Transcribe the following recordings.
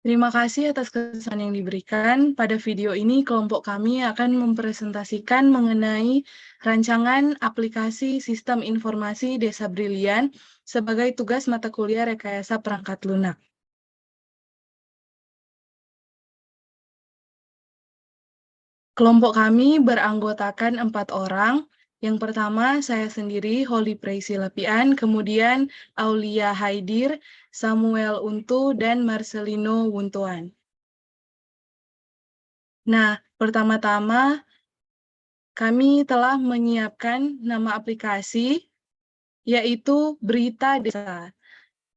Terima kasih atas kesan yang diberikan. Pada video ini, kelompok kami akan mempresentasikan mengenai rancangan aplikasi Sistem Informasi Desa Brilian sebagai tugas mata kuliah Rekayasa Perangkat Lunak. Kelompok kami beranggotakan 4 orang. Yang pertama, saya sendiri, Holy Preisi Lepian, kemudian Aulia Haidir, Samuel Untu, dan Marcelino Wuntuan. Nah, pertama-tama, kami telah menyiapkan nama aplikasi, yaitu Berita Desa.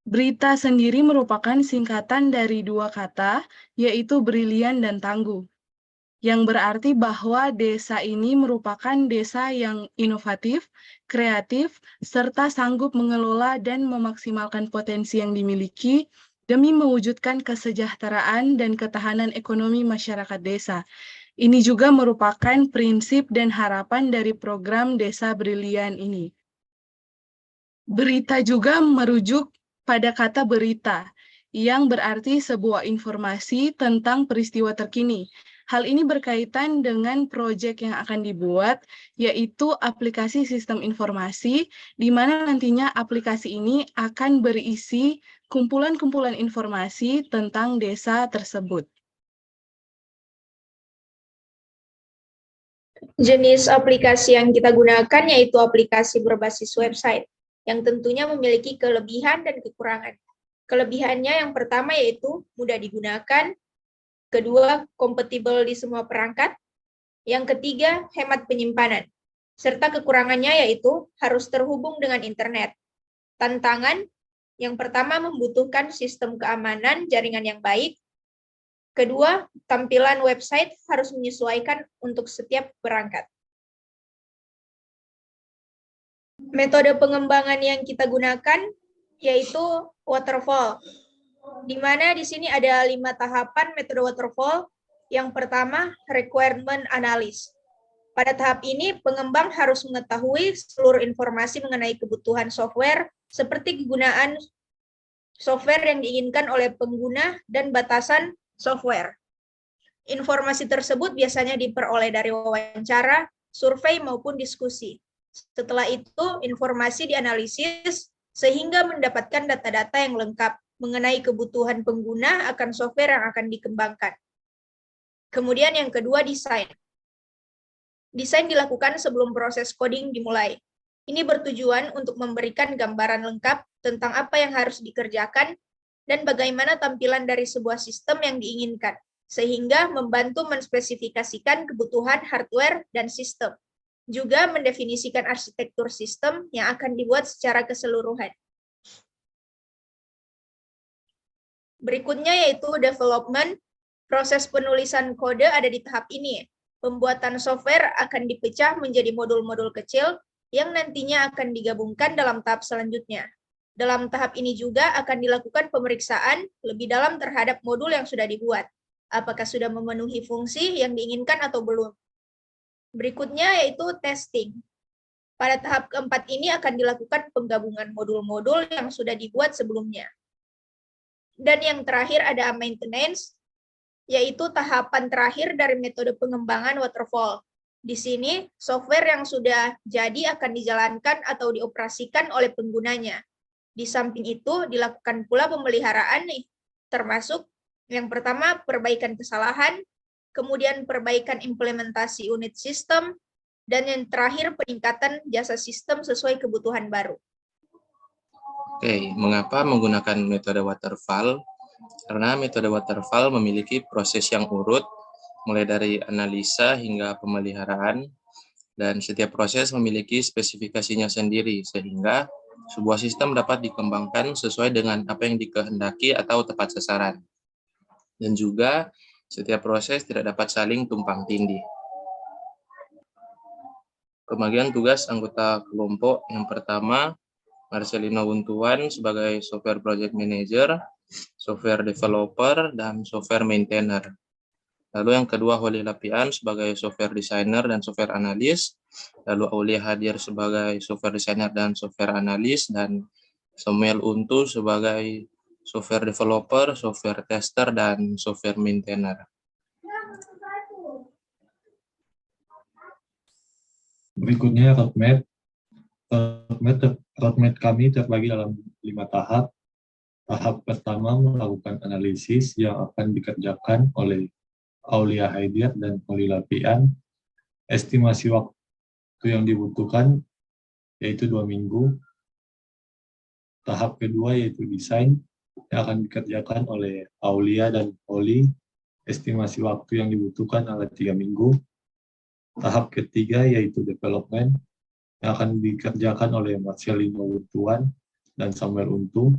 Berita sendiri merupakan singkatan dari 2 kata, yaitu brilian dan tangguh, yang berarti bahwa desa ini merupakan desa yang inovatif, kreatif, serta sanggup mengelola dan memaksimalkan potensi yang dimiliki demi mewujudkan kesejahteraan dan ketahanan ekonomi masyarakat desa. Ini juga merupakan prinsip dan harapan dari program Desa Brilian ini. Berita juga merujuk pada kata berita, yang berarti sebuah informasi tentang peristiwa terkini. Hal ini berkaitan dengan proyek yang akan dibuat, yaitu aplikasi sistem informasi, di mana nantinya aplikasi ini akan berisi kumpulan-kumpulan informasi tentang desa tersebut. Jenis aplikasi yang kita gunakan yaitu aplikasi berbasis website, yang tentunya memiliki kelebihan dan kekurangan. Kelebihannya yang pertama yaitu mudah digunakan, kedua kompatibel di semua perangkat, yang ketiga hemat penyimpanan, serta kekurangannya yaitu harus terhubung dengan internet. Tantangan yang pertama membutuhkan sistem keamanan jaringan yang baik, kedua tampilan website harus menyesuaikan untuk setiap perangkat. Metode pengembangan yang kita gunakan yaitu waterfall, di mana di sini ada 5 tahapan metode waterfall. Yang pertama, requirement analysis. Pada tahap ini, pengembang harus mengetahui seluruh informasi mengenai kebutuhan software, seperti kegunaan software yang diinginkan oleh pengguna dan batasan software. Informasi tersebut biasanya diperoleh dari wawancara, survei, maupun diskusi. Setelah itu, informasi dianalisis sehingga mendapatkan data-data yang lengkap mengenai kebutuhan pengguna akan software yang akan dikembangkan. Kemudian yang kedua, desain. Desain dilakukan sebelum proses coding dimulai. Ini bertujuan untuk memberikan gambaran lengkap tentang apa yang harus dikerjakan dan bagaimana tampilan dari sebuah sistem yang diinginkan, sehingga membantu menspesifikasikan kebutuhan hardware dan sistem. Juga mendefinisikan arsitektur sistem yang akan dibuat secara keseluruhan. Berikutnya yaitu development. Proses penulisan kode ada di tahap ini. Pembuatan software akan dipecah menjadi modul-modul kecil yang nantinya akan digabungkan dalam tahap selanjutnya. Dalam tahap ini juga akan dilakukan pemeriksaan lebih dalam terhadap modul yang sudah dibuat. Apakah sudah memenuhi fungsi yang diinginkan atau belum. Berikutnya yaitu testing. Pada tahap keempat ini akan dilakukan penggabungan modul-modul yang sudah dibuat sebelumnya. Dan yang terakhir ada maintenance, yaitu tahapan terakhir dari metode pengembangan waterfall. Di sini, software yang sudah jadi akan dijalankan atau dioperasikan oleh penggunanya. Di samping itu, dilakukan pula pemeliharaan nih, termasuk yang pertama perbaikan kesalahan, kemudian perbaikan implementasi unit sistem, dan yang terakhir peningkatan jasa sistem sesuai kebutuhan baru. Oke, mengapa menggunakan metode waterfall? Karena metode waterfall memiliki proses yang urut, mulai dari analisa hingga pemeliharaan, dan setiap proses memiliki spesifikasinya sendiri, sehingga sebuah sistem dapat dikembangkan sesuai dengan apa yang dikehendaki atau tepat sasaran. Dan juga, setiap proses tidak dapat saling tumpang tindih. Pembagian tugas anggota kelompok yang pertama, Marcelino Wuntuan sebagai Software Project Manager, Software Developer, dan Software Maintainer. Lalu yang kedua, Holy Lapian sebagai Software Designer dan Software Analis. Lalu Aulia Hadir sebagai Software Designer dan Software Analis. Dan Samuel Untu sebagai software developer, software tester, dan software maintainer. Berikutnya roadmap. Roadmap kami terbagi dalam 5 tahap. Tahap pertama melakukan analisis yang akan dikerjakan oleh Aulia Haidiat dan Holly Lapian. Estimasi waktu yang dibutuhkan yaitu 2 minggu. Tahap kedua yaitu desain yang akan dikerjakan oleh Aulia dan Holly. Estimasi waktu yang dibutuhkan adalah 3 minggu. Tahap ketiga yaitu development yang akan dikerjakan oleh Marcelino Wuntuan dan Samuel Untung.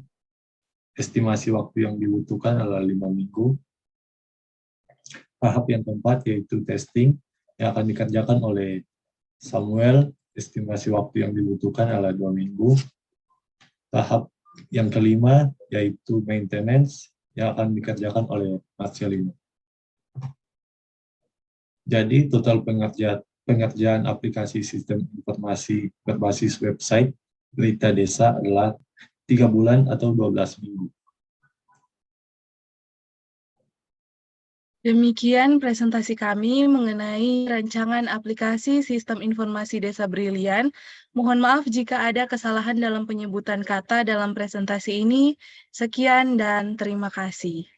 Estimasi waktu yang dibutuhkan adalah 5 minggu. Tahap yang keempat yaitu testing yang akan dikerjakan oleh Samuel. Estimasi waktu yang dibutuhkan adalah 2 minggu. Tahap yang kelima yaitu maintenance yang akan dikerjakan oleh Marcelino. Jadi total pengerjaan aplikasi sistem informasi berbasis website Berita Desa adalah 3 bulan atau 12 minggu. Demikian presentasi kami mengenai rancangan aplikasi Sistem Informasi Desa Brilian. Mohon maaf jika ada kesalahan dalam penyebutan kata dalam presentasi ini. Sekian dan terima kasih.